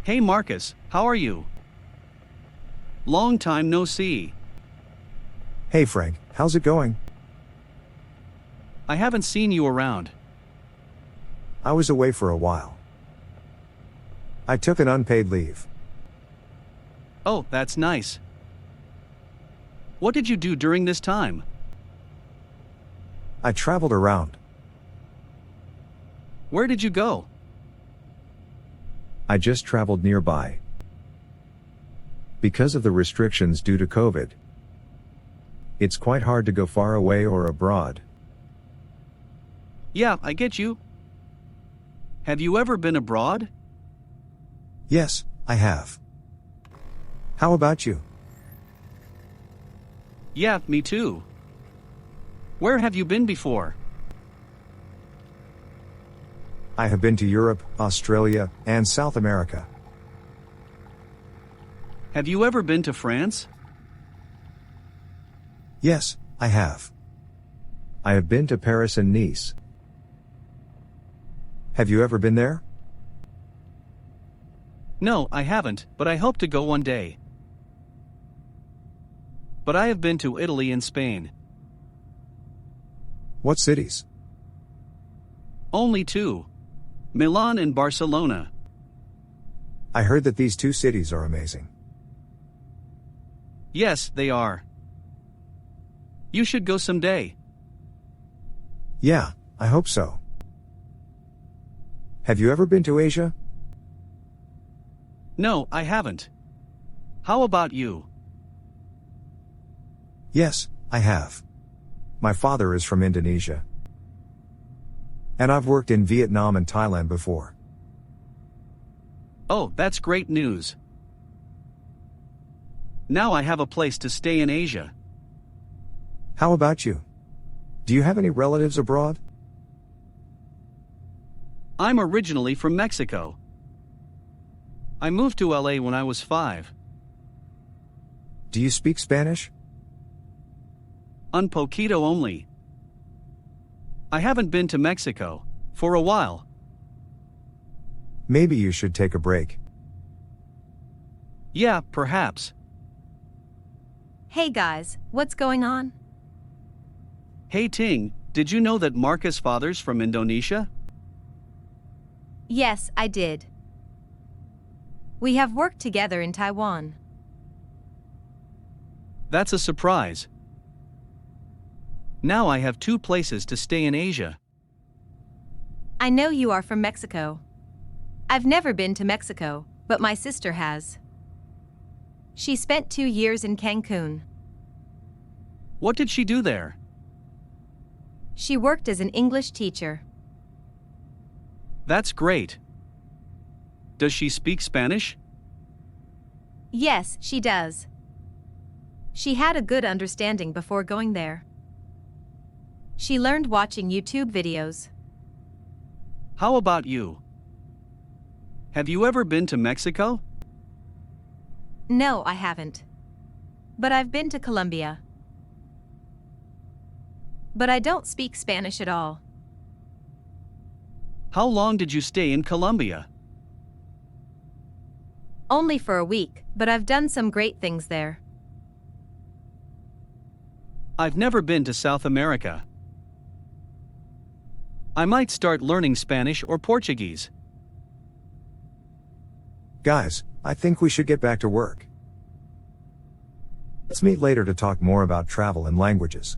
Hey Marcus, how are you? Long time no see. Hey Frank, how's it going? I haven't seen you around. I was away for a while. I took an unpaid leave. Oh, that's nice. What did you do during this time? I traveled around. Where did you go? I just traveled nearby. Because of the restrictions due to COVID, it's quite hard to go far away or abroad. Yeah, I get you. Have you ever been abroad? Yes, I have. How about you? Yeah, me too. Where have you been before? I have been to Europe, Australia, and South America. Have you ever been to France? Yes, I have. I have been to Paris and Nice. Have you ever been there? No, I haven't, but I hope to go one day. But I have been to Italy and Spain. What cities? Only two. Milan and Barcelona. I heard that these two cities are amazing. Yes, they are. You should go someday. Yeah, I hope so. Have you ever been to Asia? No, I haven't. How about you? Yes, I have. My father is from Indonesia. And I've worked in Vietnam and Thailand before. Oh, that's great news. Now I have a place to stay in Asia. How about you? Do you have any relatives abroad? I'm originally from Mexico. I moved to LA when I was 5. Do you speak Spanish? Un poquito only. I haven't been to Mexico for a while. Maybe you should take a break. Yeah, perhaps. Hey guys, what's going on? Hey Ting, did you know that Marcus' father's from Indonesia? Yes, I did. We have worked together in Taiwan. That's a surprise. Now I have 2 places to stay in Asia. I know you are from Mexico. I've never been to Mexico, but my sister has. She spent 2 years in Cancun. What did she do there? She worked as an English teacher. That's great. Does she speak Spanish? Yes, she does. She had a good understanding before going there. She learned watching YouTube videos. How about you? Have you ever been to Mexico? No, I haven't. But I've been to Colombia. But I don't speak Spanish at all. How long did you stay in Colombia? Only for a week, but I've done some great things there. I've never been to South America. I might start learning Spanish or Portuguese. Guys, I think we should get back to work. Let's meet later to talk more about travel and languages.